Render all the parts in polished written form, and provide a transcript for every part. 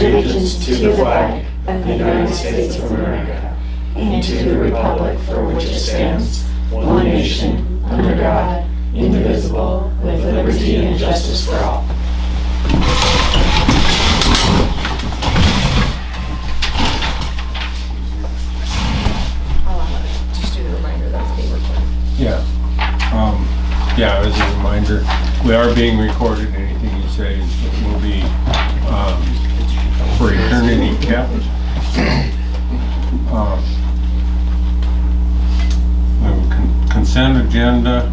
allegiance to the flag of the United States of America and to the republic for which it stands, one nation, under God, indivisible, with liberty and justice for all. Just do the reminder that's being recorded. Yeah, as a reminder, we are being recorded. Anything you say will be for eternity kept. Consent agenda.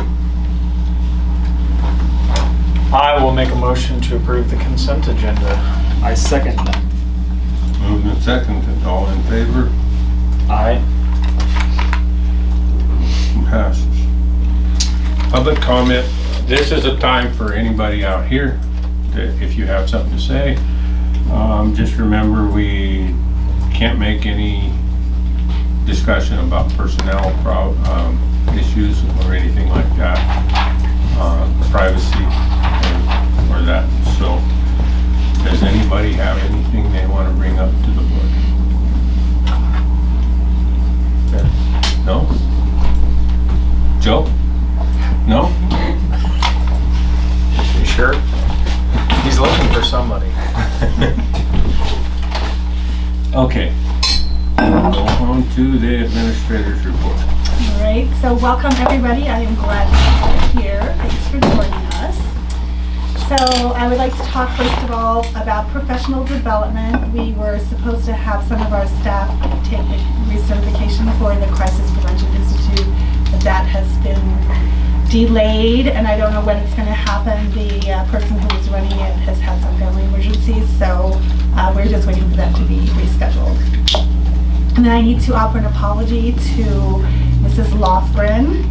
I will make a motion to approve the consent agenda. I second that. Moved and seconded. All in favor? Aye. Passes. Public comment. This is a time for anybody out here that if you have something to say. Just remember we can't make any discussion about personnel issues or anything like that. Privacy or that. So does anybody have anything they want to bring up to the board? Okay. No? Joe? No? You sure? He's looking for somebody. Okay. We'll go on to the administrator's report. All right, so welcome everybody. I am glad you're here. Thanks for joining us. So I would like to talk first of all about professional development. We were supposed to have some of our staff take a recertification for the Crisis Prevention Institute, but that has been delayed and I don't know when it's going to happen. The person who was running it has had some family emergencies, so we're just waiting for that to be rescheduled. And then I need to offer an apology to Mrs. Lothgren,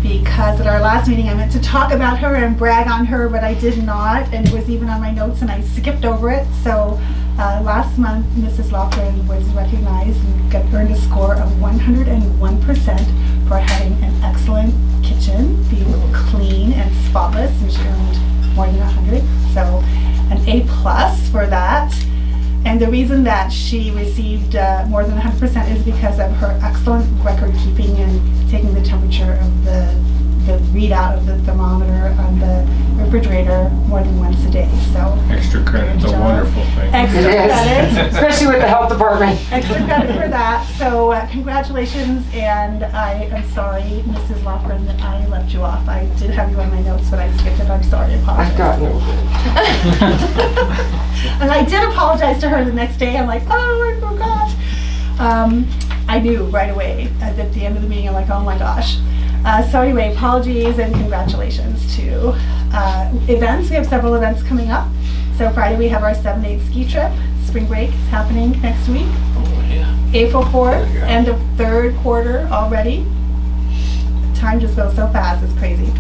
because at our last meeting I meant to talk about her and brag on her, but I did not, and it was even on my notes and I skipped over it. So last month Mrs. Lothgren was recognized and earned a score of 101% for having an excellent kitchen, being clean and spotless, and she earned more than 100, so an A+ for that. And the reason that she received more than 100% is because of her excellent record keeping and taking the temperature of the readout of the thermometer on the refrigerator more than once a day. So Extra credit's a wonderful thing. extra credit. Especially with the health department. Extra credit for that. So congratulations, and I am sorry, Mrs. Lothgren, that I left you off. I did have you on my notes, but I skipped it. I'm sorry. I apologize. I've gotten over it. And I did apologize to her the next day. I'm like, oh, I forgot. I knew right away at the end of the meeting. I'm like, oh my gosh. So anyway, apologies and congratulations to events. We have several events coming up. So Friday we have our 7-8 ski trip. Spring break is happening next week. Oh, yeah. April 4th, end of third quarter already. Time just goes so fast, it's crazy.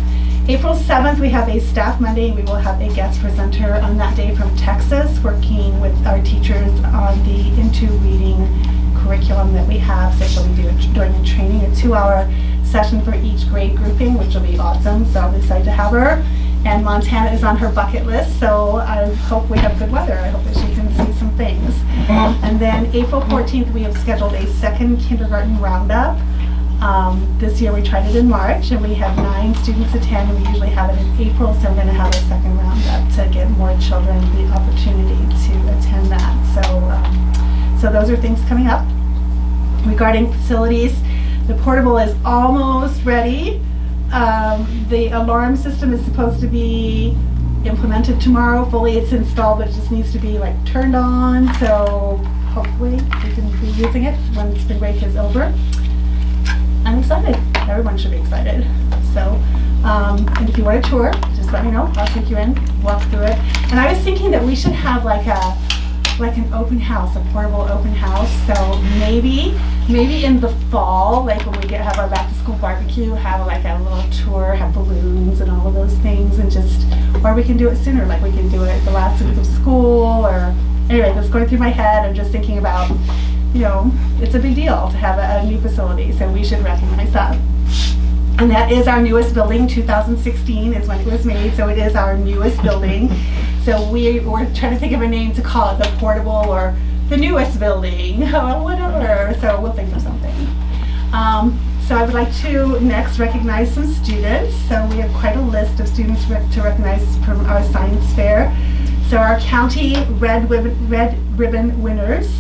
April 7th, we have a staff Monday. We will have a guest presenter on that day from Texas, working with our teachers on the Into Reading curriculum that we have. So she'll be doing a training, a 2-hour session for each grade grouping, which will be awesome. So I'm excited to have her. And Montana is on her bucket list, so I hope we have good weather. I hope that she can see some things. And then April 14th, we have scheduled a second kindergarten roundup. This year we tried it in March, and we had 9 students attend, and we usually have it in April, so we're going to have a second roundup to give more children the opportunity to attend that. So those are things coming up. Regarding facilities, the portable is almost ready. The alarm system is supposed to be implemented tomorrow. Fully it's installed, but it just needs to be like turned on, so hopefully we can be using it when spring break is over. I'm excited. Everyone should be excited. So, and if you want a tour, just let me know. I'll take you in, walk through it. And I was thinking that we should have like an open house, a portable open house. So maybe in the fall, like when we have our back to school barbecue, have like a little tour, have balloons and all of those things, and just, or we can do it sooner, like we can do it the last week of school, or anyway, that's going through my head. I'm just thinking about, you know, it's a big deal to have a new facility, so we should recognize that. And that is our newest building. 2016 is when it was made, so it is our newest building. So we're trying to think of a name to call it, the portable or the newest building, or whatever. So we'll think of something. So I would like to next recognize some students. So we have quite a list of students to recognize from our science fair. So our county red ribbon winners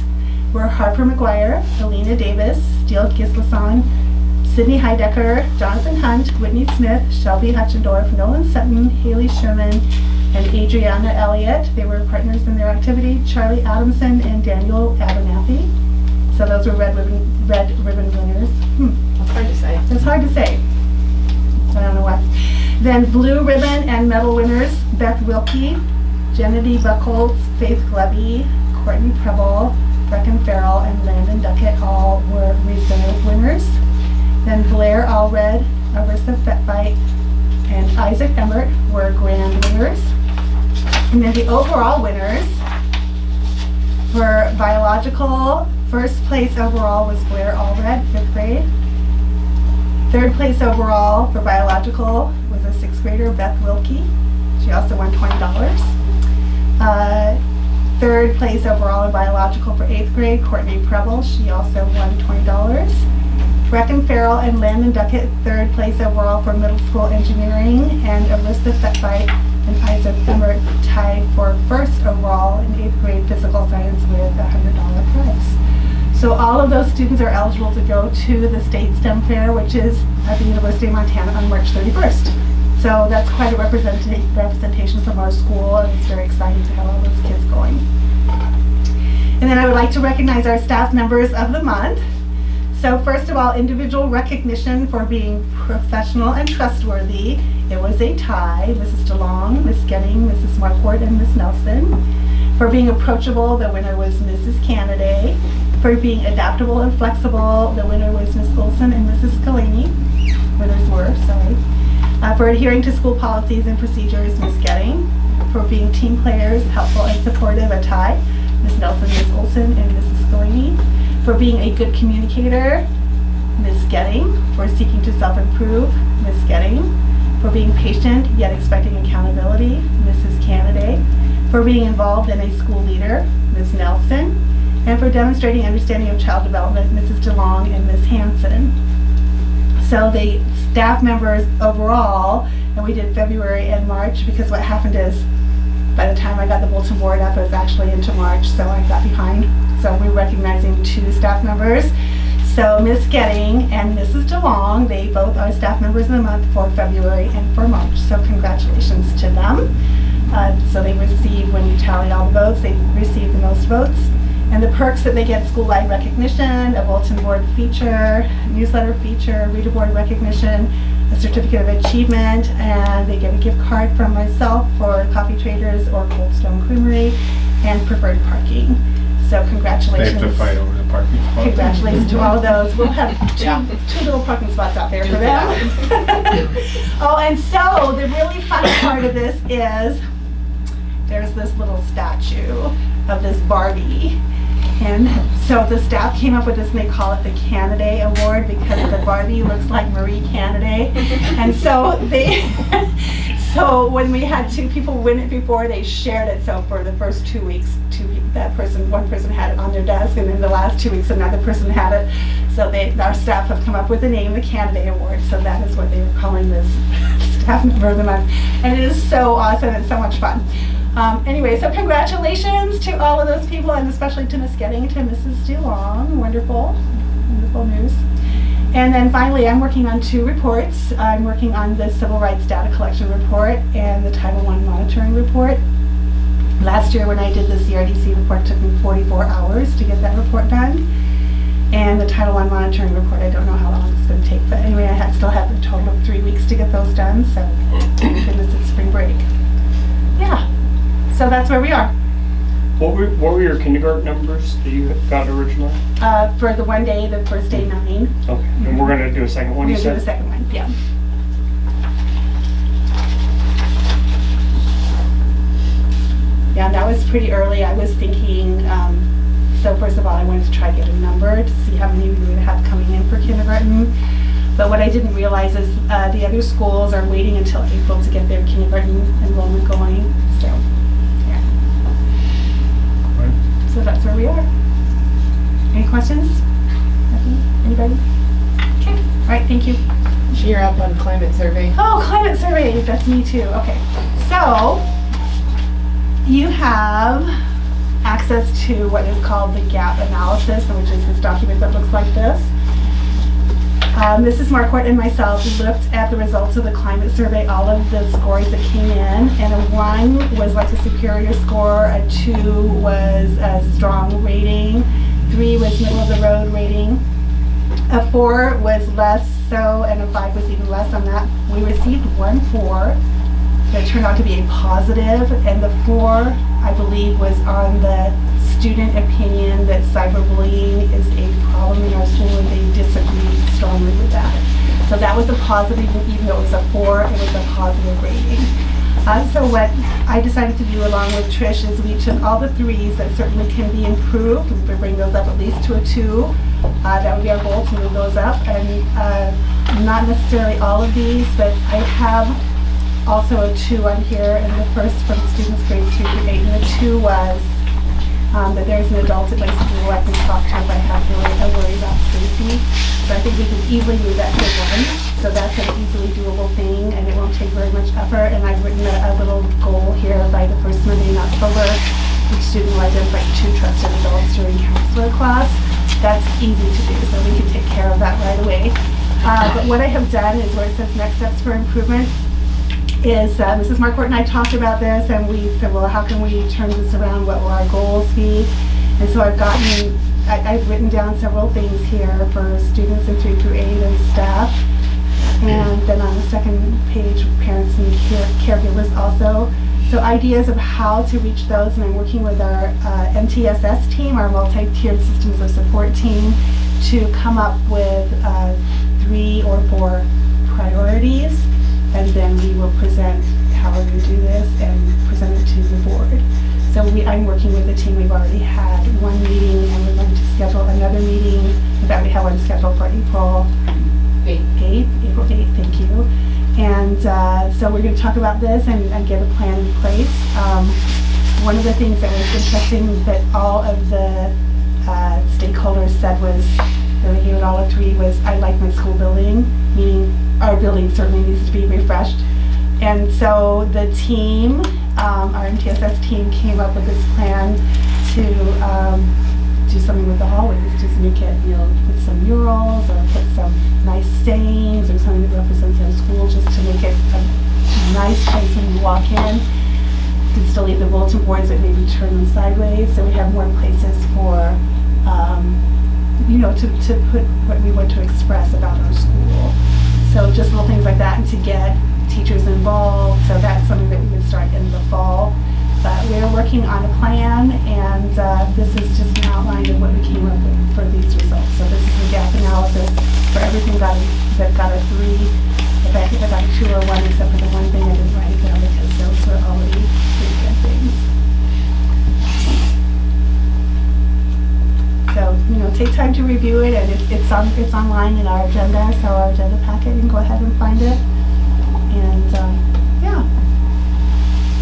were Harper McGuire, Alina Davis, Steele Gislason, Sydney Heidecker, Jonathan Hunt, Whitney Smith, Shelby Hutchendorf, Nolan Sutton, Haley Sherman, and Adriana Elliott. They were partners in their activity, Charlie Adamson and Daniel Abernathy. So those were red ribbon winners. It's hard to say. It's hard to say. I don't know why. Then blue ribbon and medal winners, Beth Wilkie, Jenny Buckholz, Faith Glebby, Courtney Preble, Brecken Farrell, and Landon Duckett all were reserve winners. Then Blair Allred, Arissa Fetbite, and Isaac Emmert were grand winners. And then the overall winners for biological, first place overall was Blair Allred, 5th grade. Third place overall for biological was a 6th grader, Beth Wilkie. She also won $20. Third place overall in biological for 8th grade, Courtney Preble. She also won $20. Brecken Farrell and Landon Duckett, third place overall for middle school engineering, and Arissa Fetbite and Isaac Emmert tied for first overall in 8th grade physical science with a $100 prize. So all of those students are eligible to go to the state STEM fair, which is at the University of Montana on March 31st. So that's quite a representation from our school, and it's very exciting to have all those kids going. And then I would like to recognize our staff members of the month. So first of all, individual recognition for being professional and trustworthy. It was a tie, Mrs. DeLong, Miss Getting, Mrs. Marquardt, and Miss Nelson. For being approachable, the winner was Mrs. Canada. For being adaptable and flexible, the winner was Miss Olson and Mrs. Scalaney. Winners were, sorry. For adhering to school policies and procedures, Miss Getting. For being team players, helpful and supportive, a tie, Miss Nelson, Miss Olson, and Mrs. Scalaney. For being a good communicator, Miss Getting. For seeking to self-improve, Miss Getting. For being patient yet expecting accountability, Mrs. Canada. For being involved in a school leader, Ms. Nelson. And for demonstrating understanding of child development, Mrs. DeLong and Ms. Hanson. So the staff members overall, and we did February and March, because what happened is by the time I got the bulletin board up, it was actually into March, so I got behind. So we're recognizing 2 staff members. So Ms. Getting and Mrs. DeLong, they both are staff members of the month for February and for March. So congratulations to them. So they receive, when you tally all the votes, they receive the most votes. And the perks that they get: school-wide recognition, a bulletin board feature, newsletter feature, reader board recognition, a certificate of achievement, and they get a gift card from myself for Coffee Traders or Cold Stone Creamery, and preferred parking. So They congratulations. have to fight over the parking spot. Congratulations to all of those. We'll have two little parking spots out there for them. Oh, and so the really fun part of this is there's this little statue of this Barbie. And so the staff came up with this, and they call it the Canada Award because the Barbie looks like Marie Canada. And so so when we had 2 people win it before, they shared it. So for the first 2 weeks, one person had it on their desk, and then the last 2 weeks another person had it. So our staff have come up with the name, the Canada Award. So that is what they were calling this staff member of the month. And it is so awesome and so much fun. Anyway, so congratulations to all of those people, and especially to Miss Getting, to Mrs. DeLong. Wonderful news. And then finally, I'm working on 2 reports. I'm working on the Civil Rights Data Collection Report and the Title I Monitoring Report. Last year when I did the CRDC report, it took me 44 hours to get that report done. And the Title I Monitoring Report, I don't know how long it's going to take, but anyway, I still have a total of 3 weeks to get those done, so thank goodness it's spring break. Yeah, so that's where we are. What were your kindergarten numbers that you got originally? For the one day, the first day 9. Okay, and we're gonna do a second one, We're you gonna do the said? second one, yeah. Yeah, and that was pretty early. I was thinking, so first of all, I wanted to try to get a number to see how many we would have coming in for kindergarten. But what I didn't realize is the other schools are waiting until April to get their kindergarten enrollment going. So, yeah. So that's where we are. Any questions? Nothing? Anybody? Okay. All right. Thank you. You're up on climate survey. Oh, climate survey. That's me too. Okay. So you have access to what is called the gap analysis, which is this document that looks like this. Mrs. Marquardt and myself looked at the results of the climate survey, all of the scores that came in, and a 1 was like a superior score, a 2 was a strong rating, 3 was middle of the road rating, a 4 was less so, and a 5 was even less on that. We received 1 4 that turned out to be a positive, and the 4, I believe, was on the student opinion that cyberbullying is a problem in our school, and they disagreed strongly with that. So that was a positive, even though it was a 4, it was a positive rating. So what I decided to do along with Trish is we took all the 3s that certainly can be improved, we could bring those up at least to a 2. That would be our goal, to move those up, and not necessarily all of these, but I have also a 2 on here, and the first from students grades 3 through 8, and the 2 was that there's an adult at my school I can talk to if I have a worry about safety. So I think we can easily move that to 1. So that's an easily doable thing, and it won't take very much effort. And I've written a little goal here by the first Monday in October. Each student will identify 2 trusted adults during counselor class. That's easy to do, so we can take care of that right away. But what I have done is where it says next steps for improvement, is Mrs. Marquardt and I talked about this, and we said, well, how can we turn this around? What will our goals be? And so I've written down several things here for students in 3 through 8 and staff. And then on the second page, parents and caregivers also. So ideas of how to reach those, and I'm working with our MTSS team, our multi-tiered systems of support team, to come up with 3 or 4 priorities. And then we will present how we're going to do this and present it to the board. So I'm working with the team. We've already had 1 meeting, and we're going to schedule another meeting. In fact, we have one scheduled for April 8th. April 8th, thank you. And so we're going to talk about this and get a plan in place. One of the things that was interesting that all of the stakeholders said was, they gave it all a 3, was, I like my school building, meaning our building certainly needs to be refreshed. And so the team, our MTSS team, came up with this plan to do something with the hallways, do some put some murals or put some nice sayings or something that represents our school, just to make it a nice place when you walk in. You can still leave the bulletin boards, but maybe turn them sideways, so we have more places for to put what we want to express about our school. So just little things like that, and to get teachers involved. So that's something that we would start in the fall. But we're working on a plan, and this is just an outline of what we came up with for these results. So this is the gap analysis for everything that got a 3. If I got a 2 or 1, except for the one thing I didn't write down because those were already pretty good things. So, take time to review it, and it's online in our agenda, so our agenda packet, you can go ahead and find it. And, yeah,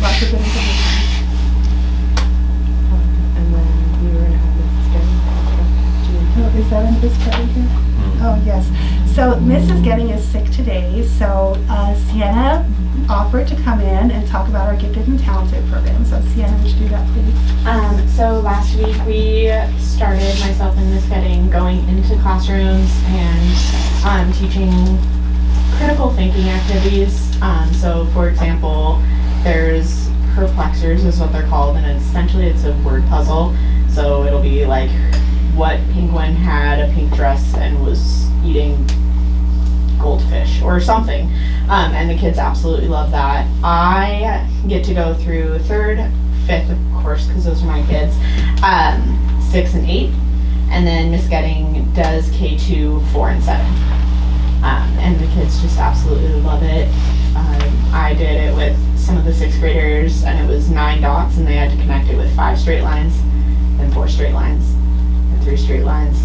lots of good information. And then we were going to have this scheduled. Oh, is that in this part here? Oh, yes. So Mrs. Getting is sick today, so Sienna offered to come in and talk about our Gifted and Talented program. So Sienna, would you do that, please? So last week we started, myself and Miss Getting, going into classrooms and teaching critical thinking activities. So for example, there's perplexers is what they're called, and essentially it's a word puzzle. So it'll be like, what penguin had a pink dress and was eating goldfish or something. And the kids absolutely love that. I get to go through 3rd, 5th, of course, because those are my kids, 6 and 8. And then Miss Getting does K2, 4, and 7. And the kids just absolutely love it. I did it with some of the 6th graders, and it was 9 dots, and they had to connect it with 5 straight lines, then 4 straight lines, then 3 straight lines,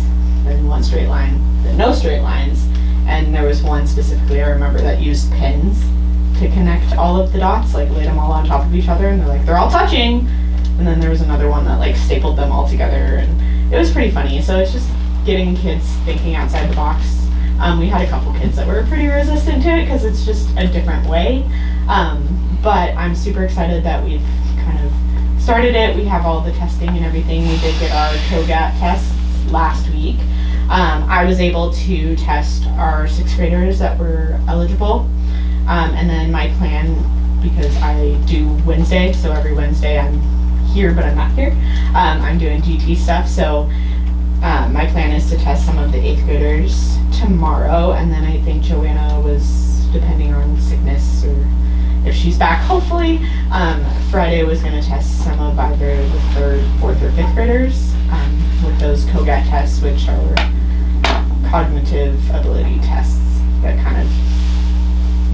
then 1 straight line, then no straight lines. And there was one specifically I remember that used pins to connect all of the dots, like laid them all on top of each other, and they're all touching. And then there was another one that like stapled them all together, and it was pretty funny. So it's just getting kids thinking outside the box. We had a couple kids that were pretty resistant to it because it's just a different way. But I'm super excited that we've kind of started it. We have all the testing and everything. We did get our COGAT tests last week. I was able to test our 6th graders that were eligible. And then my plan, because I do Wednesday, so every Wednesday I'm here, but I'm not here. I'm doing GT stuff, so my plan is to test some of the 8th graders tomorrow, and then I think Joanna was, depending on sickness or if she's back, hopefully, Friday was going to test some of either the 3rd, 4th, or 5th graders with those COGAT tests, which are cognitive ability tests that kind of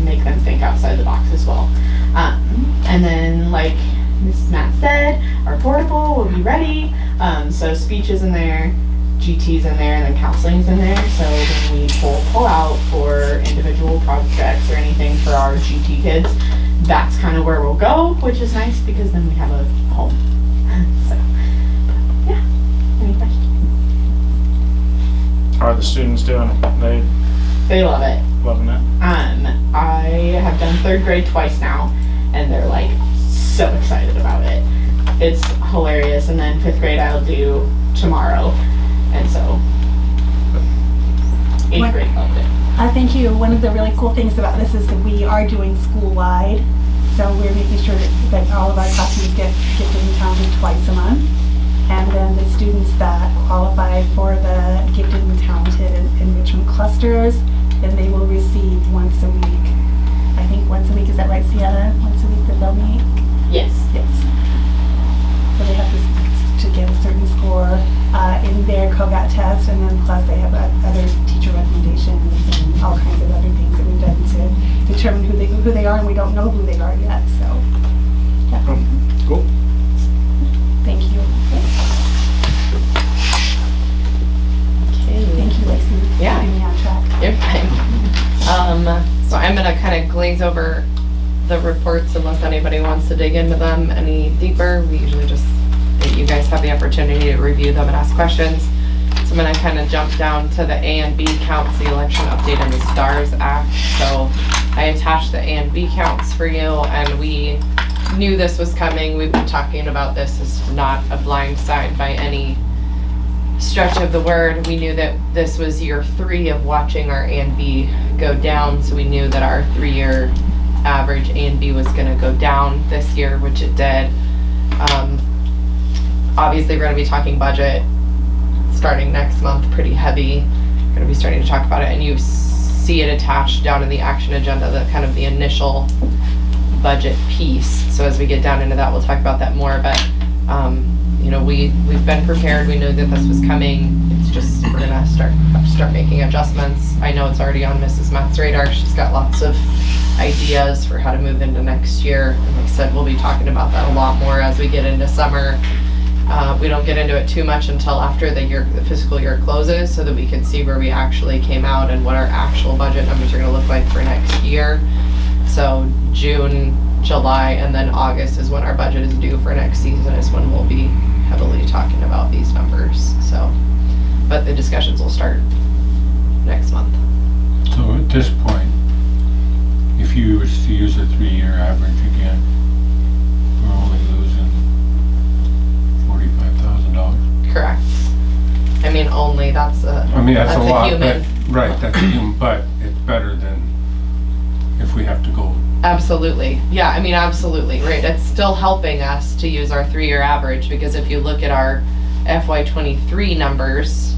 make them think outside the box as well. And then, like Mrs. Matt said, our portable will be ready. So speech is in there, GT's in there, and then counseling's in there. So when we pull out for individual projects or anything for our GT kids, that's kind of where we'll go, which is nice because then we have a home. So, yeah. Any questions? How are the students doing? They love it. Loving it. I have done 3rd grade twice now, and they're like so excited about it. It's hilarious. And then 5th grade I'll do tomorrow, and so 8th grade loved it. Thank you. One of the really cool things about this is that we are doing school-wide, so we're making sure that all of our classrooms get gifted and talented twice a month. And then the students that qualify for the gifted and talented enrichment clusters, then they will receive once a week. I think once a week, is that right, Sienna? Once a week that they'll meet? Yes. Yes. So they have to get a certain score in their COGAT test, and then plus they have other teacher recommendations and all kinds of other things that we've done to determine who they are, and we don't know who they are yet, so. Yeah. Cool. Thank you. Okay. Thank you, Lacey, for Yeah. keeping me on track. You're fine. So I'm gonna kind of glaze over the reports unless anybody wants to dig into them any deeper. We usually just, you guys have the opportunity to review them and ask questions. So I'm gonna kind of jump down to the A and B counts, the election update and the STARS Act. So I attached the A and B counts for you, and we knew this was coming. We've been talking about this. It's not a blind side by any stretch of the word. We knew that this was year 3 of watching our A and B go down, so we knew that our 3-year average A and B was going to go down this year, which it did. Obviously, we're going to be talking budget starting next month, pretty heavy. We're going to be starting to talk about it, and you see it attached down in the action agenda, the kind of the initial budget piece. So as we get down into that, we'll talk about that more, but you know, we've been prepared. We knew that this was coming. It's just, we're gonna start making adjustments. I know it's already on Mrs. Matt's radar. She's got lots of ideas for how to move into next year. And like I said, we'll be talking about that a lot more as we get into summer. We don't get into it too much until after the fiscal year closes, so that we can see where we actually came out and what our actual budget numbers are gonna look like for next year. So June, July, and then August is when our budget is due for next season, is when we'll be heavily talking about these numbers. So, but the discussions will start next month. So at this point, if you was to use a 3-year average again, we're only losing $45,000. Correct. I mean, only, that's a lot, human. but, right, that's a human, but it's better than if we have to go. Absolutely. Yeah, I mean, absolutely, right. It's still helping us to use our 3-year average, because if you look at our FY23 numbers,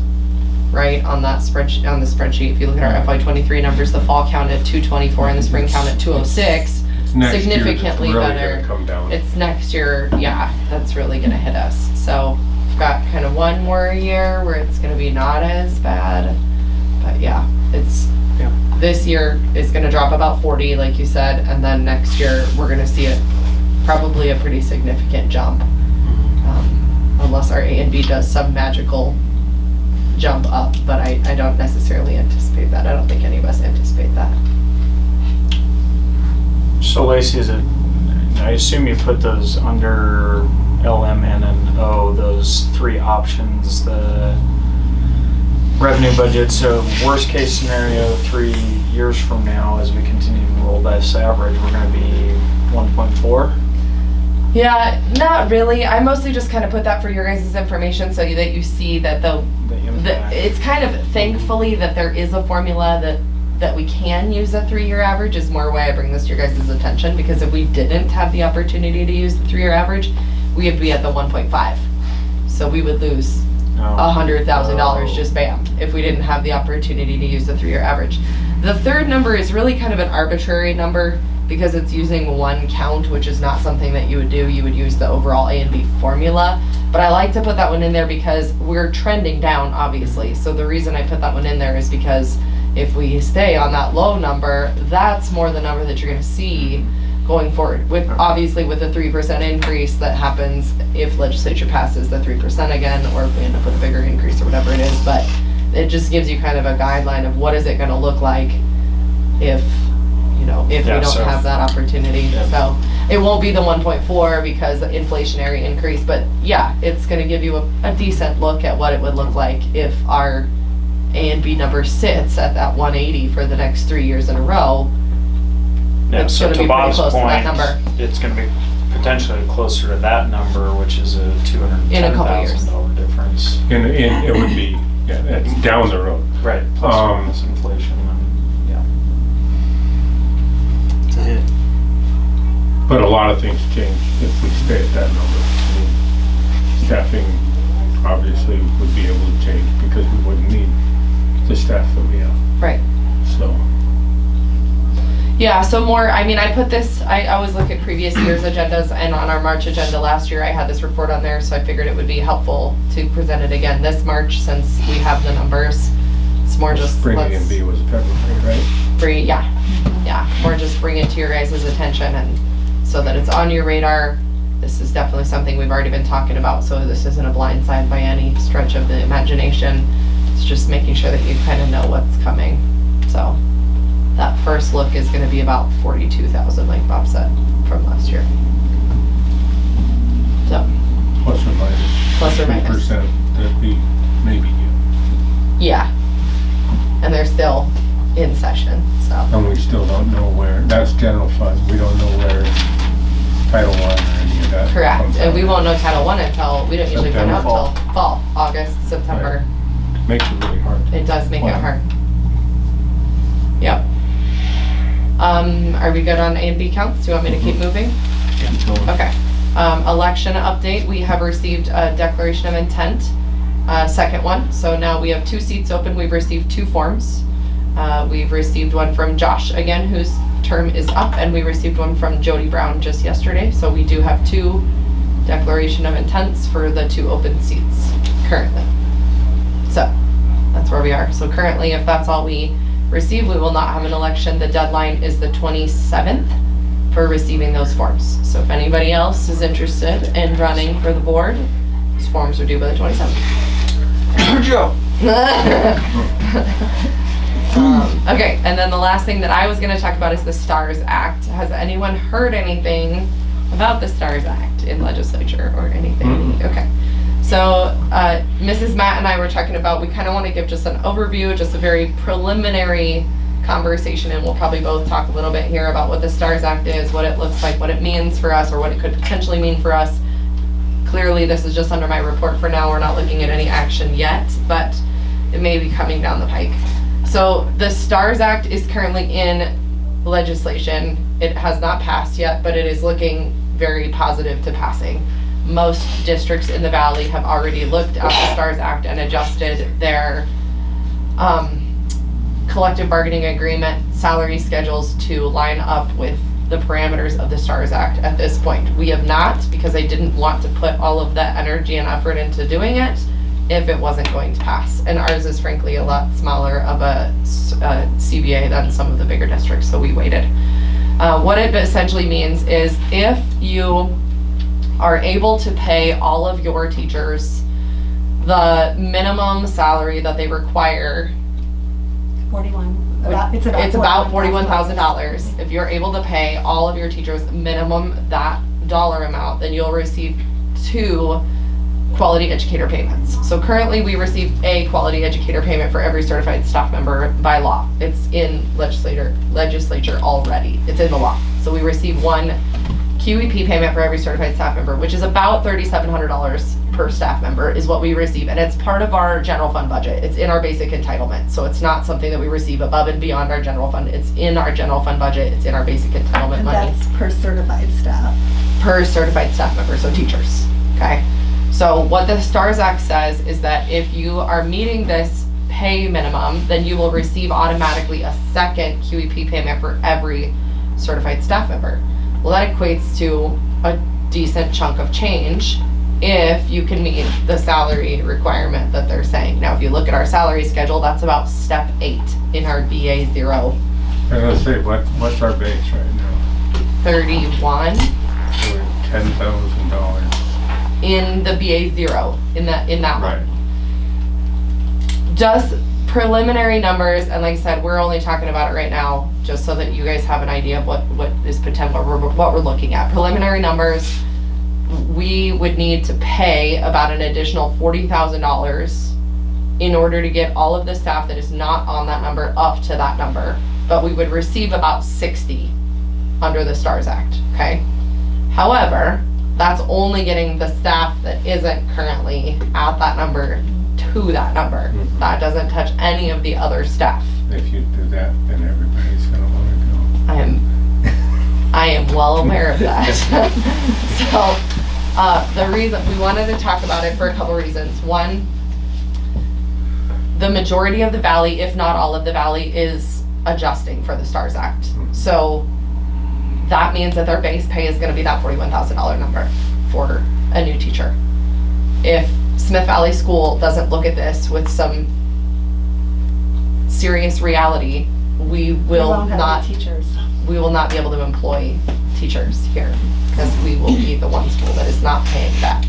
right, on that spreadsheet, if you look at our FY23 numbers, the fall count at 224 and the spring count at 206, It's next significantly year that's really better. gonna come down. It's next year, yeah, that's really gonna hit us. So we've got kind of one more year where it's gonna be not as bad, but yeah, this year is gonna drop about 40, like you said, and then next year we're gonna see it probably a pretty significant jump, unless our A and B does some magical jump up, but I don't necessarily anticipate that. I don't think any of us anticipate that. So Lacey, I assume you put those under LM, N, and O, those three options, the revenue budget. So worst case scenario, 3 years from now, as we continue to roll this average, we're gonna be 1.4? Yeah, not really. I mostly just kind of put that for your guys' information so that you see that The impact. it's kind of thankfully that there is a formula that we can use a 3-year average is more why I bring this to your guys' attention, because if we didn't have the opportunity to use the 3-year average, we would be at the 1.5. So we would lose $100,000 just bam if we didn't have the opportunity to use the 3-year average. The third number is really kind of an arbitrary number because it's using one count, which is not something that you would do. You would use the overall A and B formula. But I like to put that one in there because we're trending down, obviously. So the reason I put that one in there is because if we stay on that low number, that's more the number that you're gonna see going forward. With obviously with a 3% increase that happens if legislature passes the 3% again, or if we end up with a bigger increase or whatever it is. But it just gives you kind of a guideline of what is it gonna look like if we don't have that opportunity. Yeah. So it won't be the 1.4 because the inflationary increase, but yeah, it's gonna give you a decent look at what it would look like if our A and B number sits at that 180 for the next 3 years in a row. Yeah, It's so gonna to be pretty Bob's close to that point, number. it's gonna be potentially closer to that number, which is a In a couple years. $210,000 difference. And it would be, yeah, that's down the road. Right, plus or minus inflation, and, It's a hit. But a lot of things change if we stay at that number. I mean, staffing obviously would be able to change because we wouldn't need the staff that we have, Right. so. Yeah, so more, I mean, I put this, I always look at previous year's agendas, and on our March agenda last year, I had this report on there, so I figured it would be helpful to present it again this March since we have the numbers. It's more just, Spring A let's and B was February, right? bring, yeah, more just bring it to your guys' attention and so that it's on your radar. This is definitely something we've already been talking about, so this isn't a blind side by any stretch of the imagination. It's just making sure that you kind of know what's coming. So that first look is gonna be about 42,000, like Bob said, from last year. So, Plus or minus. Plus or minus. 3% that we maybe get. yeah. And they're still in session, so. And we still don't know where, that's general fund, we don't know where Title I or any of that. Correct, comes and out. we won't know Title I until, we don't usually find out September. until fall, August, September. Makes it really hard. It does make it Wow. hard. Yep. Are we good on A and B counts? Do you want me to keep moving? Keep going. Okay. Election update, we have received a declaration of intent, second one. So now we have 2 seats open. We've received 2 forms. We've received one from Josh again, whose term is up, and we received one from Jody Brown just yesterday. So we do have 2 declaration of intents for the 2 open seats currently. So that's where we are. So currently, if that's all we receive, we will not have an election. The deadline is the 27th for receiving those forms. So if anybody else is interested in running for the board, those forms are due by the 27th. Joe. Okay, and then the last thing that I was gonna talk about is the STARS Act. Has anyone heard anything about the STARS Act in legislature or anything? Okay. So, Mrs. Matt and I were talking about, we kind of want to give just an overview, just a very preliminary conversation, and we'll probably both talk a little bit here about what the STARS Act is, what it looks like, what it means for us, or what it could potentially mean for us. Clearly, this is just under my report for now. We're not looking at any action yet, but it may be coming down the pike. So, the STARS Act is currently in legislation. It has not passed yet, but it is looking very positive to passing. Most districts in the valley have already looked at the STARS Act and adjusted their collective bargaining agreement salary schedules to line up with the parameters of the STARS Act at this point. We have not, because I didn't want to put all of that energy and effort into doing it if it wasn't going to pass. And ours is frankly a lot smaller of a CBA than some of the bigger districts, so we waited. What it essentially means is if you are able to pay all of your teachers the minimum salary that they require, 41. it's about $41,000. If you're able to pay all of your teachers minimum that dollar amount, then you'll receive 2 quality educator payments. So currently we receive a quality educator payment for every certified staff member by law. It's in legislature already. It's in the law. So we receive 1 QEP payment for every certified staff member, which is about $3,700 per staff member is what we receive. And it's part of our general fund budget. It's in our basic entitlement. So it's not something that we receive above and beyond our general fund. It's in our general fund budget. It's in our basic entitlement And money. that's per certified staff. Per certified staff member, so teachers, okay? So what the STARS Act says is that if you are meeting this pay minimum, then you will receive automatically a second QEP payment for every certified staff member. Well, that equates to a decent chunk of change if you can meet the salary requirement that they're saying. Now, if you look at our salary schedule, that's about step 8 in our BA 0, And let's say, what's our base right now? 31 So we're $10,000. in the BA 0, in that Right. one. Just preliminary numbers, and like I said, we're only talking about it right now, just so that you guys have an idea of what is potential, what we're looking at. Preliminary numbers, we would need to pay about an additional $40,000 in order to get all of the staff that is not on that number up to that number. But we would receive about 60 under the STARS Act, okay? However, that's only getting the staff that isn't currently at that number to that number. Mhm. That doesn't touch any of the other staff. If you do that, then everybody's gonna wanna I am well aware of that. So, the reason, we wanted to talk about it for a couple reasons. One, the majority of the valley, if not all of the valley, is adjusting for the STARS Act. So that means that their base pay is gonna be that $41,000 number for a new teacher. If Smith Valley School doesn't look at this with some serious reality, we will won't have not, any teachers. we will not be able to employ teachers here because we will be the one school that is not paying that.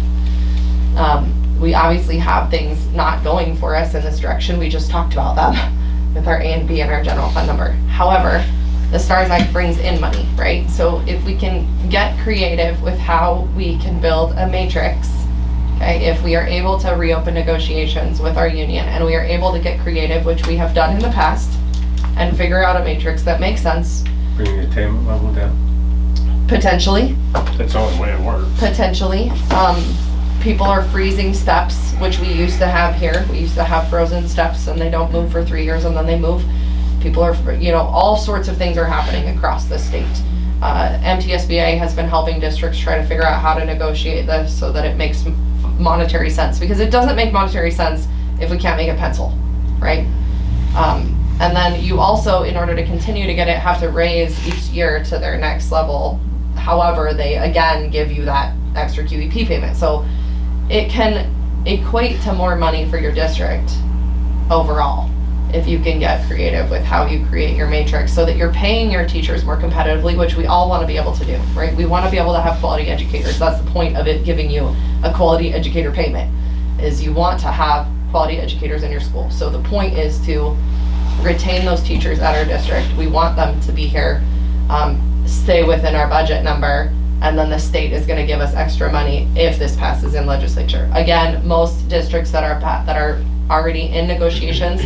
We obviously have things not going for us in this direction. We just talked about that with our A and B and our general fund number. However, the STARS Act brings in money, right? So if we can get creative with how we can build a matrix, okay, if we are able to reopen negotiations with our union and we are able to get creative, which we have done in the past, and figure out a matrix that makes sense, bring the attainment level down. potentially, That's the only way it works. potentially. People are freezing steps, which we used to have here. We used to have frozen steps and they don't move for 3 years and then they move. People are, all sorts of things are happening across the state. MTSBA has been helping districts try to figure out how to negotiate this so that it makes monetary sense, because it doesn't make monetary sense if we can't make a pencil, right? And then you also, in order to continue to get it, have to raise each year to their next level. However, they again give you that extra QEP payment. So it can equate to more money for your district overall if you can get creative with how you create your matrix so that you're paying your teachers more competitively, which we all want to be able to do, right? We want to be able to have quality educators. That's the point of it giving you a quality educator payment, is you want to have quality educators in your school. So the point is to retain those teachers at our district. We want them to be here, stay within our budget number, and then the state is going to give us extra money if this passes in legislature. Again, most districts that are already in negotiations,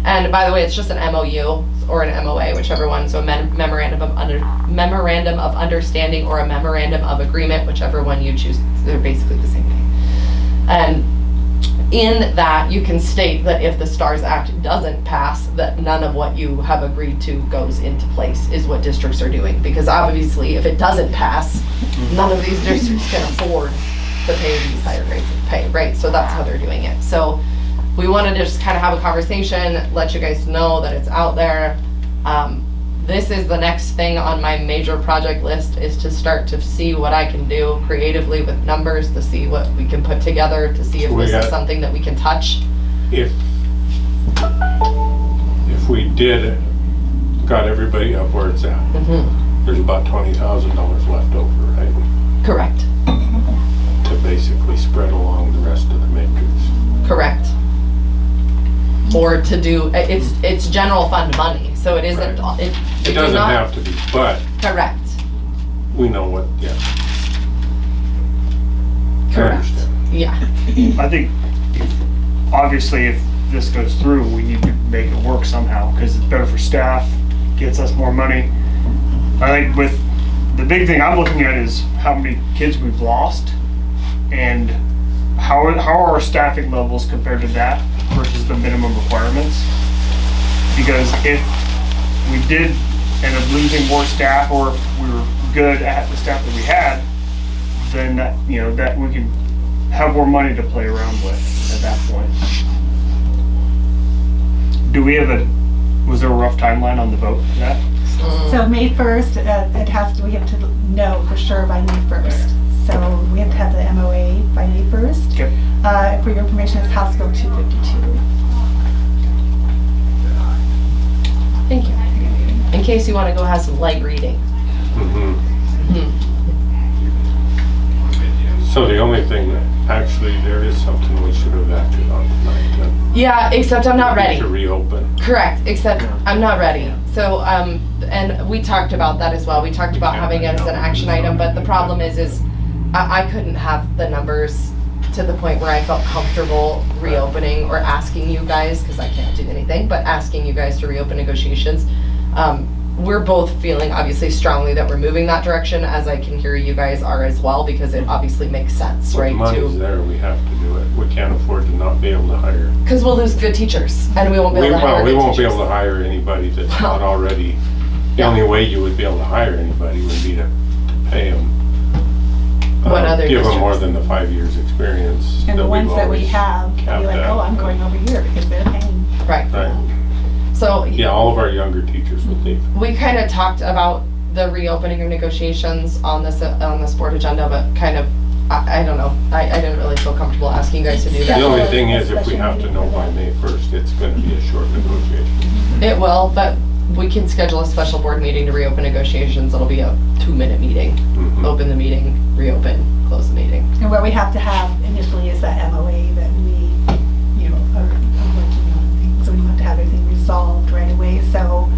and by the way, it's just an MOU or an MOA, whichever one, so a memorandum of understanding or a memorandum of agreement, whichever one you choose. They're basically the same thing. And in that, you can state that if the STARS Act doesn't pass, that none of what you have agreed to goes into place, is what districts are doing. Because obviously, if it doesn't pass, none of these districts can afford to pay these higher rates of pay, right? So that's how they're doing it. So we wanted to just kind of have a conversation, let you guys know that it's out there. This is the next thing on my major project list, is to start to see what I can do creatively with numbers, to see what we can put together, to see if this is something that we can touch. If we did, got everybody up where it's at, there's about $20,000 left over, right? Correct. To basically spread along the rest of the matrix. Correct. to do, it's general fund money, so it isn't, Right. it It do doesn't not- have to be, but Correct, we know what, yeah. I correct, understand. yeah. I think, obviously, if this goes through, we need to make it work somehow, because it's better for staff, gets us more money. I think with, the big thing I'm looking at is how many kids we've lost, and how are our staffing levels compared to that versus the minimum requirements? Because if we did end up losing more staff, or if we were good at the staff that we had, then that, you know, that we can have more money to play around with at that point. Do we have was there a rough timeline on the vote for that? So May 1st, we have to know for sure by May 1st. So we have to have the MOA by May 1st. Okay. For your information, it's House Bill 252. Thank you. In case you wanna go have some light reading. Mhm. Mhm. So the only thing that, actually, there is something we should have acted on tonight. Yeah, except I'm not ready. To reopen. Correct, except I'm not ready. So, and we talked about that as well. We talked about having it as an action item, but the problem is I couldn't have the numbers to the point where I felt comfortable reopening or asking you guys, because I can't do anything, but asking you guys to reopen negotiations. We're both feeling obviously strongly that we're moving that direction, as I can hear you guys are as well, because it obviously makes sense, When right? money's there, we have to do it. We can't afford to not be able to hire. Because we'll lose good teachers, and we won't be able to hire We good won't be teachers. able to hire anybody that's Well, not already, the yeah. only way you would be able to hire anybody would be to pay them. What other Give them more districts? than the 5 years experience. And the we've ones that we always have, be capped like, at. oh, I'm going over here because they're paying. Right. Right. So Yeah, all of our younger teachers would leave. we kind of talked about the reopening of negotiations on this board agenda, but kind of, I don't know. I didn't really feel comfortable asking you guys to do The that. only Well, thing is, if we especially have to when know you- by May 1st, it's gonna be a short negotiation. It will, but we can schedule a special board meeting to reopen negotiations. It'll be a 2-minute meeting. Mhm. Open the meeting, reopen, close the meeting. And what we have to have initially is that MOA that we, you know, are working on things. So we have to have everything resolved right away. So,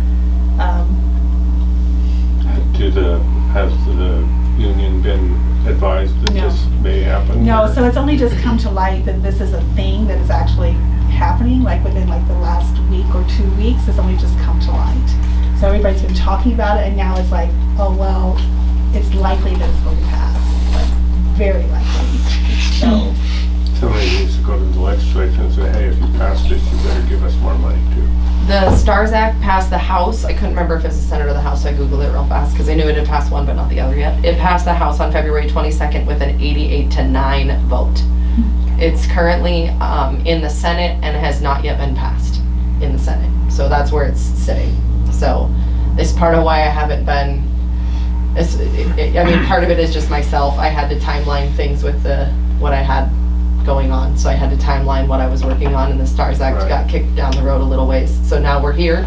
Has the union been advised that No. this may happen? no, or- so it's only just come to light that this is a thing that is actually happening, like within like the last week or 2 weeks. It's only just come to light. So everybody's been talking about it, and now it's like, oh, well, it's likely that it's going to pass, like very likely. So, Somebody needs to go to the legislature and say, hey, if you pass this, you better give us more money too. The STARS Act passed the House. I couldn't remember if it's the Senate or the House, so I Googled it real fast because I knew it had passed one but not the other yet. It passed the House on February 22nd with an 88-9 vote. It's currently in the Senate and has not yet been passed in the Senate. So that's where it's sitting. So it's part of why I haven't been, I mean, part of it is just myself. I had to timeline things with what I had going on. So I had to timeline what I was working on, and the STARS Act Right. got kicked down the road a little ways. So now we're here,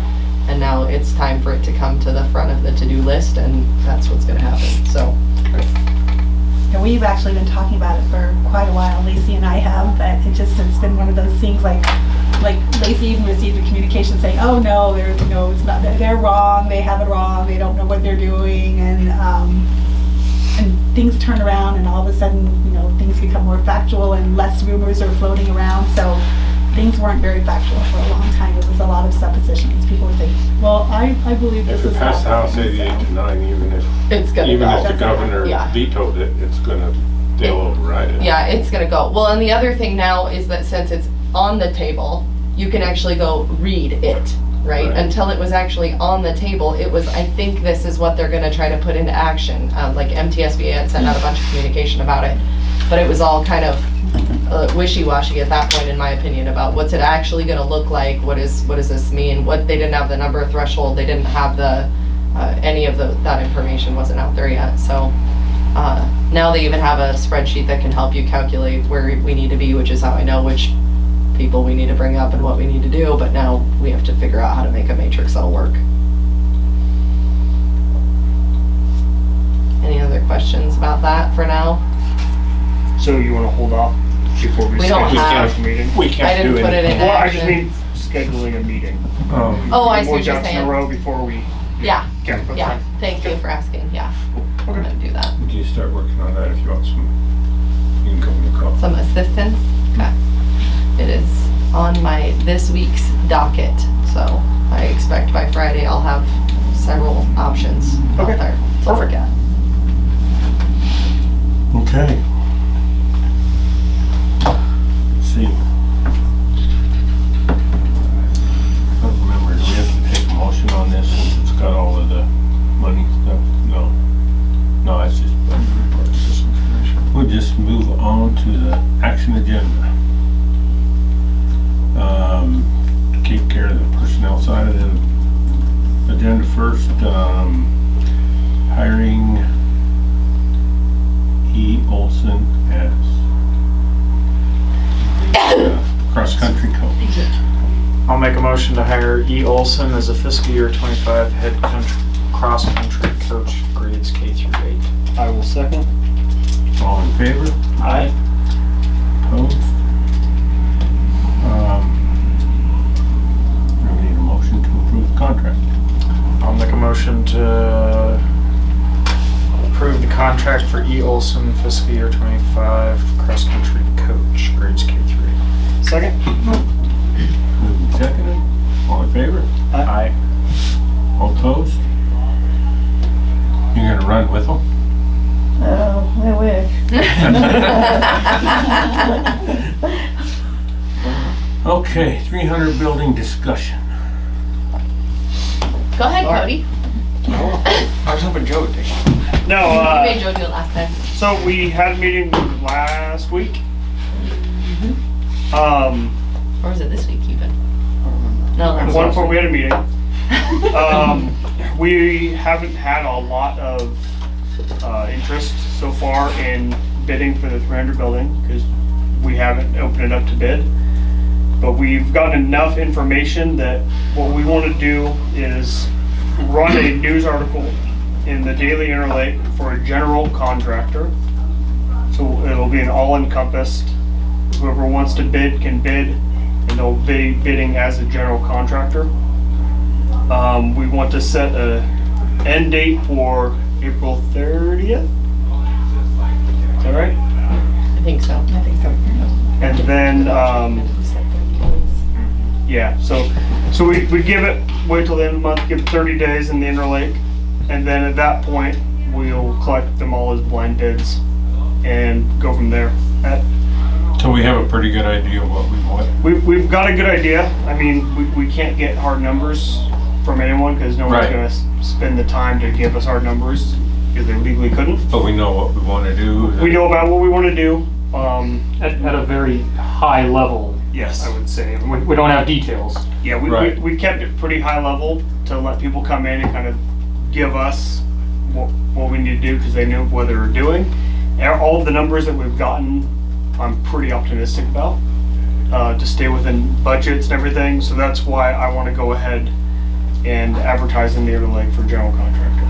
and now it's time for it to come to the front of the to-do list, and that's what's gonna happen, so. and we've actually been talking about it for quite a while. Lacey and I have, but it's been one of those things like Lacey even received a communication saying, oh no, it's not, they're wrong, they have it wrong, they don't know what they're doing, and things turn around, and all of a sudden, you know, things become more factual and less rumors are floating around. So things weren't very factual for a long time. It was a lot of suppositions. People would think, well, I believe this If is it passed the House happening, 88-9, even It's gonna if go. the governor Yeah. vetoed it, they'll override it. Yeah, it's gonna go. Well, and the other thing now is that since it's on the table, you can actually go read it, right? Right. Until it was actually on the table, it was, I think this is what they're gonna try to put into action. Like MTSBA had sent out a bunch of communication about it, but it was all kind of wishy-washy at that point, in my opinion, about what's it actually gonna look like, what does this mean? They didn't have the number threshold, they didn't have any of that information wasn't out there yet, so. Now they even have a spreadsheet that can help you calculate where we need to be, which is how I know which people we need to bring up and what we need to do, but now we have to figure out how to make a matrix that'll work. Any other questions about that for now? So you want to hold off before we We don't schedule have- the meeting? We I can't didn't do put it in anything. Well, I just action. mean, scheduling a meeting. Oh, I see More what you're ducks in a saying. row before we. Yeah, Okay. yeah, thank you for asking, yeah. I'm gonna do that. Do you start working on that if you want some, you can come in the call. Some assistance, okay. It is on my, this week's docket, so I expect by Friday I'll have several options out Okay. there to look at. Okay. Let's see. I don't remember, do we have to take a motion on this since it's got all of the money stuff? No. No, that's just budget reports. Just information. We'll just move on to the action agenda. Take care of the personnel side of the agenda first. Hiring E. Olson as the cross-country coach. I'll make a motion to hire E. Olson as a fiscal year 25 head cross-country coach, grades K through 8. I will second. All in favor? Aye. Opposed? We need a motion to approve the contract. I'll make a motion to approve the contract for E. Olson, fiscal year 25 cross-country coach, grades K through 8. Second? Moved and seconded. All in favor? Aye. All opposed? You gonna run with them? Oh, I wish. Okay, 300 building discussion. Go ahead, Cody. I was hoping Joe would take it. No, You made Joe do it last time. so we had a meeting last week. Or was it this week even? No, At last one week. point we had a meeting. We haven't had a lot of interest so far in bidding for the 300 building because we haven't opened it up to bid. But we've gotten enough information that what we want to do is run a news article in the Daily Interlake for a general contractor. So it'll be an all-encompassed, whoever wants to bid can bid, and they'll be bidding as a general contractor. We want to set a end date for April 30th. Is that right? I think so. I think so. And then, yeah, so we give it, wait till the end of the month, give it 30 days in the Interlake, and then at that point, we'll collect them all as blind bids and go from there. So we have a pretty good idea of what we want. We've got a good idea. I mean, we can't get hard numbers from anyone because no one's Right. gonna spend the time to give us hard numbers because they legally couldn't. But we know what we want to do. We know about what we want to do. At a very high level, Yes. I would say. We don't have details. Yeah, Right. we kept it pretty high level to let people come in and kind of give us what we need to do because they knew what they were doing. All of the numbers that we've gotten, I'm pretty optimistic about to stay within budgets and everything. So that's why I want to go ahead and advertise in the Interlake for general contractor.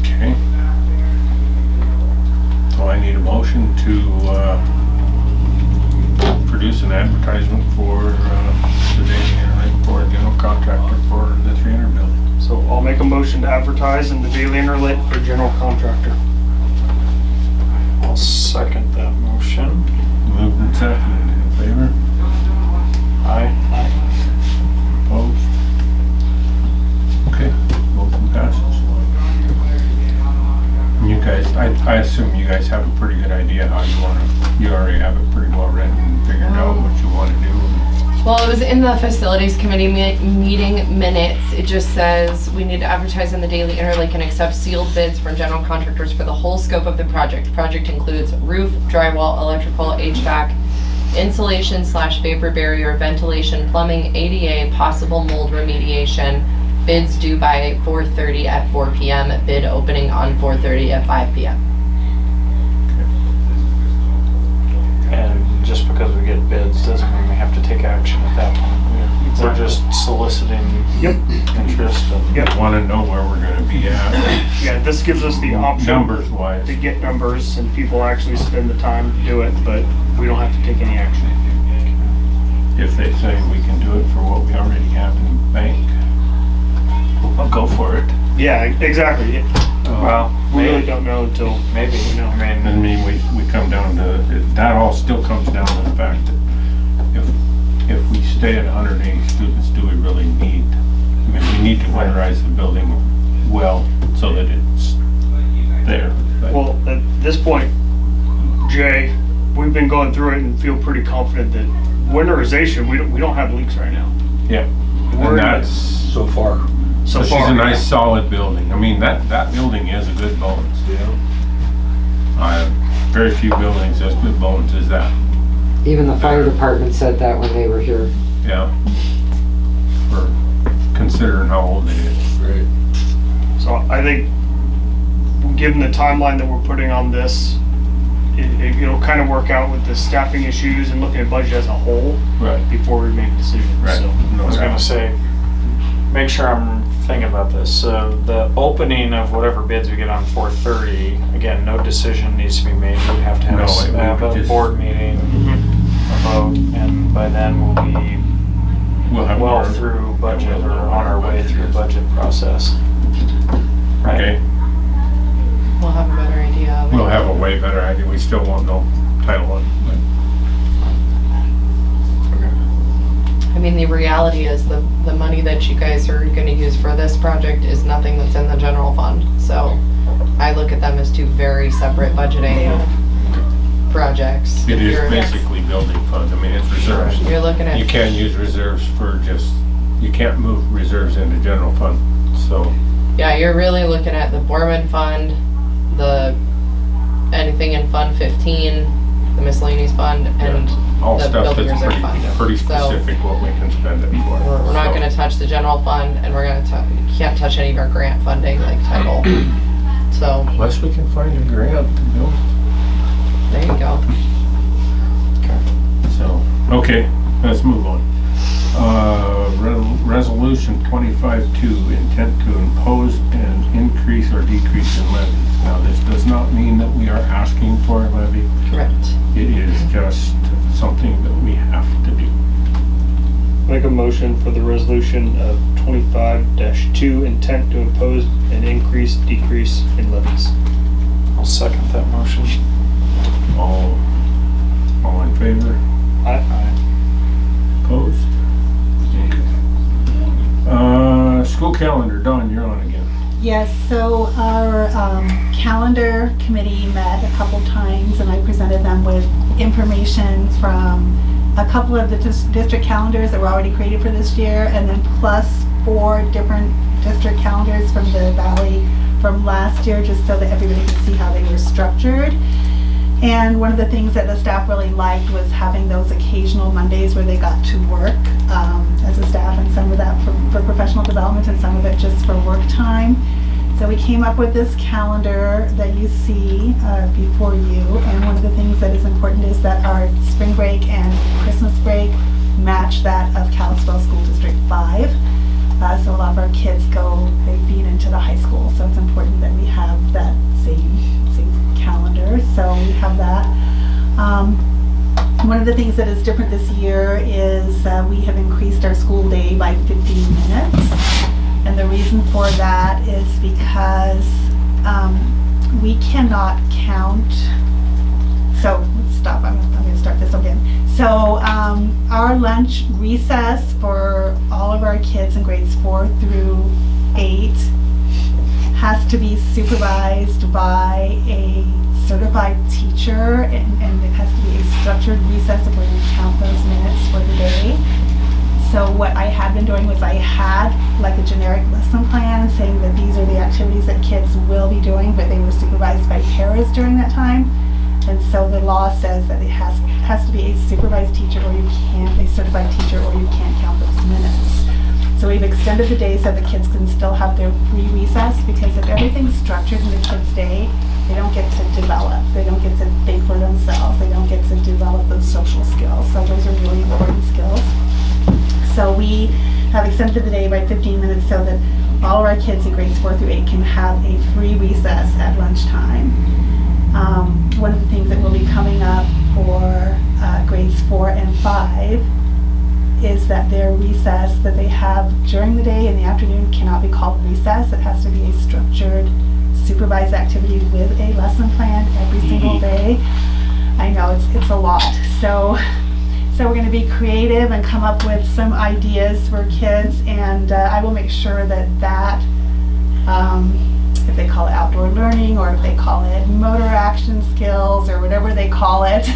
Okay. So I need a motion to produce an advertisement for the Daily Interlake for a general contractor for the 300 building. So I'll make a motion to advertise in the Daily Interlake for general contractor. I'll second that motion. Moved and seconded. In favor? Aye. Opposed? Okay, motion passes. And you guys, I assume you guys have a pretty good idea how you want to, you already have it pretty well written and figured out what you want to do. Well, it was in the facilities committee meeting minutes. It just says we need to advertise in the Daily Interlake and accept sealed bids from general contractors for the whole scope of the project. Project includes roof, drywall, electrical, HVAC, insulation / vapor barrier, ventilation, plumbing, ADA, possible mold remediation. Bids due by 4:30 at 4 p.m. Bid opening on 4:30 at 5 p.m. And just because we get bids doesn't mean we have to take action at that point. We're just soliciting Yep. interest and Yep. We want to know where we're going to be at, Yeah, this gives us the option numbers wise. to get numbers and people actually spend the time to do it, but we don't have to take any action. If they say we can do it for what we already have in the bank, I'll go for it. Yeah, exactly. Well, We really maybe, don't know until maybe, we know. I I mean, mean, we come down to, that all still comes down to the fact that if we stay at 180 students, do we really need, I mean, we need to winterize the building well so that it's there. But- Well, at this point, Jay, we've been going through it and feel pretty confident that winterization, we don't have leaks right now. Yeah, We're and not- that's, So far. So this is far. a nice solid building. I mean, that building is a good bones. Very few buildings as good bones as that, Even the fire department said that when they were here. yeah. For considering how old it is. Right. So I think, given the timeline that we're putting on this, it'll kind of work out with the staffing issues and looking at budget as a whole Right, before we make decisions. right. So, No I was gonna doubt. say, make sure I'm thinking about this. So the opening of whatever bids we get on 4:30, again, no decision needs to be made. We have to have No, it would have be a just- board meeting, a vote, and by then we'll be We'll have well more- through budget or on our way through budget process. Right? Okay, We'll have a better idea of it. we'll have a way better idea. We still won't know Title I, but I mean, the reality is the money that you guys are gonna use for this project is nothing that's in the general fund. So I look at them as two very separate budgeting projects. it is You're- basically building funds. I mean, it's reserves. You're looking You at, can't use reserves for just, you can't move reserves into general fund, so. yeah, you're really looking at the Borman Fund, anything in Fund 15, the miscellaneous fund, and All the stuff building that's reserve fund. pretty So- specific what we can spend it for. we're not So, gonna touch the general fund, and we're gonna, can't touch any of our grant funding like title. So, Unless we can find a grant to build. there you go. So, okay, let's move on. Resolution 25-2, intent to impose an increase or decrease in levies. Now, this does not mean that we are asking for a levy. Correct. It is just something that we have to do. make a motion for the resolution of 25-2, intent to impose an increase, decrease in levies. I'll second that motion. All in favor? Aye. Opposed? School calendar, Dawn, you're on again. Yes, so our calendar committee met a couple times and I presented them with information from a couple of the district calendars that were already created for this year and then plus 4 different district calendars from the Valley from last year, just so that everybody could see how they were structured. And one of the things that the staff really liked was having those occasional Mondays where they got to work as a staff, and some of that for professional development and some of it just for work time. So we came up with this calendar that you see before you, and one of the things that is important is that our spring break and Christmas break match that of Kalispell School District 5. So a lot of our kids they feed into the high school, so it's important that we have that same calendar. So we have that. One of the things that is different this year is we have increased our school day by 15 minutes. And the reason for that is because we cannot count. So let's stop, I'm gonna start this again. So our lunch recess for all of our kids in grades 4 through 8 has to be supervised by a certified teacher, and it has to be a structured recess where we count those minutes for the day. So what I had been doing was I had like a generic lesson plan saying that these are the activities that kids will be doing, but they were supervised by paras during that time. And so the law says that it has to be a supervised teacher, or a certified teacher, or you can't count those minutes. So we've extended the day so the kids can still have their free recess, because if everything's structured in the kids' day, they don't get to develop. They don't get to think for themselves. They don't get to develop those social skills. So those are really important skills. So we have extended the day by 15 minutes so that all of our kids in grades 4 through 8 can have a free recess at lunchtime. One of the things that will be coming up for grades 4 and 5 is that their recess that they have during the day in the afternoon cannot be called recess. It has to be a structured, supervised activity with a lesson plan every single day. I know it's a lot. So we're going to be creative and come up with some ideas for kids, and I will make sure that if they call it outdoor learning or if they call it motor action skills or whatever they call it,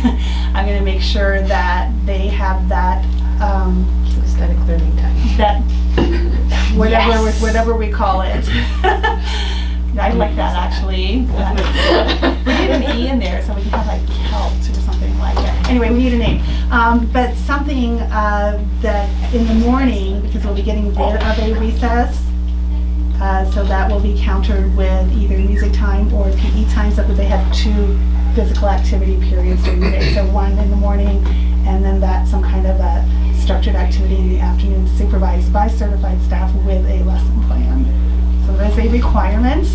I'm going to make sure that they have that Aesthetic learning time. that whatever Yes. whatever we call it. I like that actually. We need an E in there so we can have like Celt or something like that. Anyway, we need a name. But something that in the morning, because we'll be getting rid of a recess, so that will be countered with either music time or PE time, so that they have 2 physical activity periods during the day. So one in the morning, and then some kind of a structured activity in the afternoon, supervised by certified staff with a lesson plan. So there's a requirement.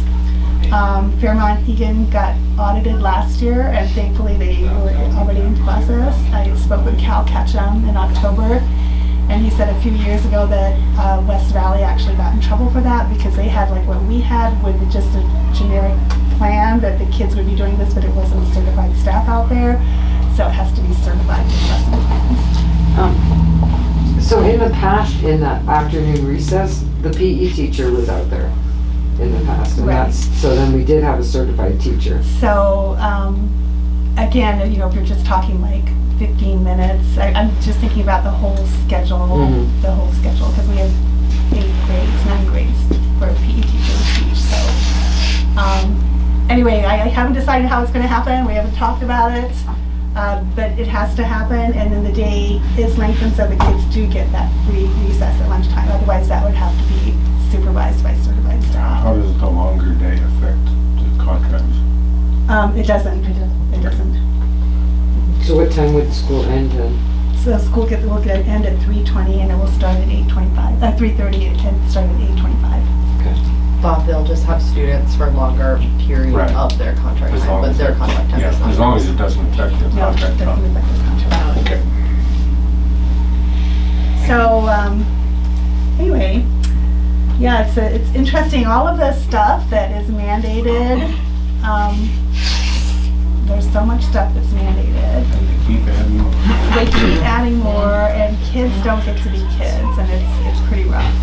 Fairmont Egan got audited last year, and thankfully they were already in process. I spoke with Cal Ketchum in October, and he said a few years ago that West Valley actually got in trouble for that because they had like what we had with just a generic plan that the kids would be doing this, but it wasn't certified staff out there. So it has to be certified with lesson plans. So in the past, in the afternoon recess, the PE teacher was out there in the past. And Right. so then we did have a certified teacher. So, again, if you're just talking like 15 minutes, I'm just thinking about the whole schedule, Mhm. because we have 9 grades for a PE teacher to teach. So, anyway, I haven't decided how it's going to happen. We haven't talked about it, but it has to happen. And then the day is lengthened so the kids do get that free recess at lunchtime. Otherwise, that would have to be supervised by certified staff. How does the longer day affect the contracts? It doesn't. It doesn't. So what time would school end then? So school will end at 3:20 and it will start at 8:25, 3:30 and start at 8:25. But they'll just have students for a longer period Right. of their contract As time, long but as their it- contract time is not. As long as it doesn't affect the No, it contract doesn't time. affect the contract. Okay. So, anyway, yeah, it's interesting, all of the stuff that is mandated, there's so much stuff that's mandated. Keep adding more. They keep adding more and kids don't get to be kids and it's pretty rough.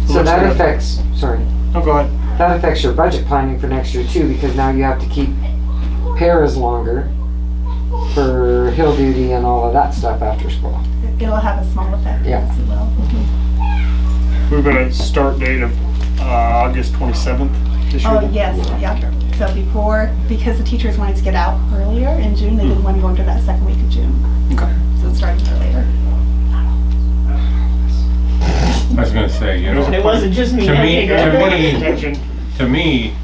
So that affects, sorry, Oh, go ahead. that affects your budget planning for next year too, because now you have to keep paras longer for hill duty and all of that stuff after school. It'll have a small effect, Yeah. yes, it will. We've got a start date of August 27th this year. Oh, yes, yeah. So because the teachers wanted to get out earlier in June, they didn't want to go into that second week of June. Okay. So it's starting earlier. I was gonna say, It wasn't just me. Attention. to me,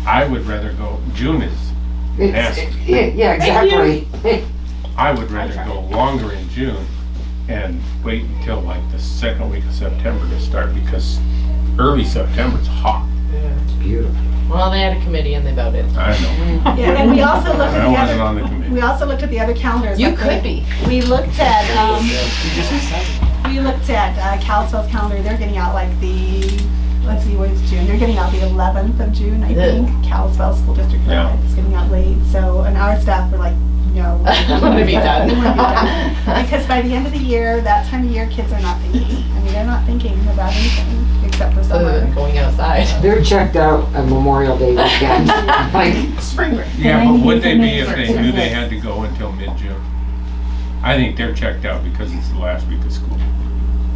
I would rather go, June is, It's, Yes. yeah, exactly. I would rather go longer in June and wait until like the second week of September to start, because early September's hot. It's beautiful. Well, they had a committee and they voted. I know. Yeah, and we also looked at I the wasn't other, on the committee. we also looked at the other calendars. You like could be. We looked at, Kalispell's calendar, they're getting out like let's see, where's June? They're getting out the 11th of June, I think. Kalispell School District Yeah. is getting out late, so, and our staff were like, no. We wanna be done. We wanna be done. Because by the end of the year, that time of year, kids are not thinking. I mean, they're not thinking about anything except for Other than summer. going outside. They're checked out at Memorial Day weekend. Like, Spring break. Yeah, but would they be if they knew they had to go until mid-June? I think they're checked out because it's the last week of school.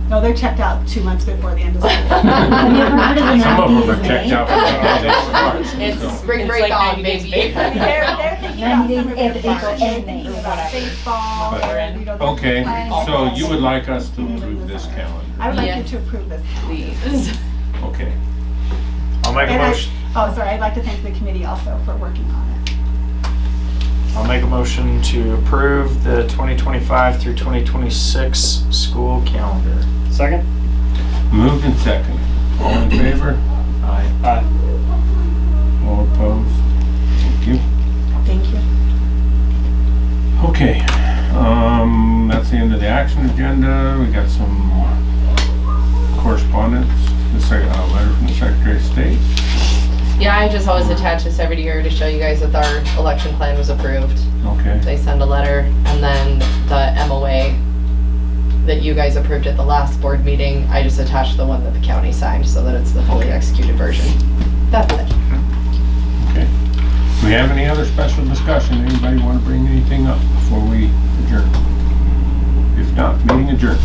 No, they're checked out 2 months before the end of school. Some of them are checked out because they start. It's so. spring break on, baby. They're thinking about 90 summer days vacation, after they're April thinking or about whatever. baseball, But- or, they're Okay, planning so for- you would like us to approve this calendar? I would like Yes. you to approve this. Please. Okay. I'll make a And motion. Oh, sorry, I'd like to thank the committee also for working on it. I'll make a motion to approve the 2025 through 2026 school calendar. Second? Moved and seconded. All in favor? Aye. All opposed? Thank you. Thank you. Okay, that's the end of the action agenda. We got some correspondence, letter from the Secretary of State. Yeah, I just always attach this every year to show you guys that our election plan was approved. Okay, They send a letter, and then the MOA that you guys approved at the last board meeting, I just attached the one that the county signed so that it's the fully executed version. That's it. okay. Do we have any other special discussion? Anybody want to bring anything up before we adjourn? If not, meeting adjourned.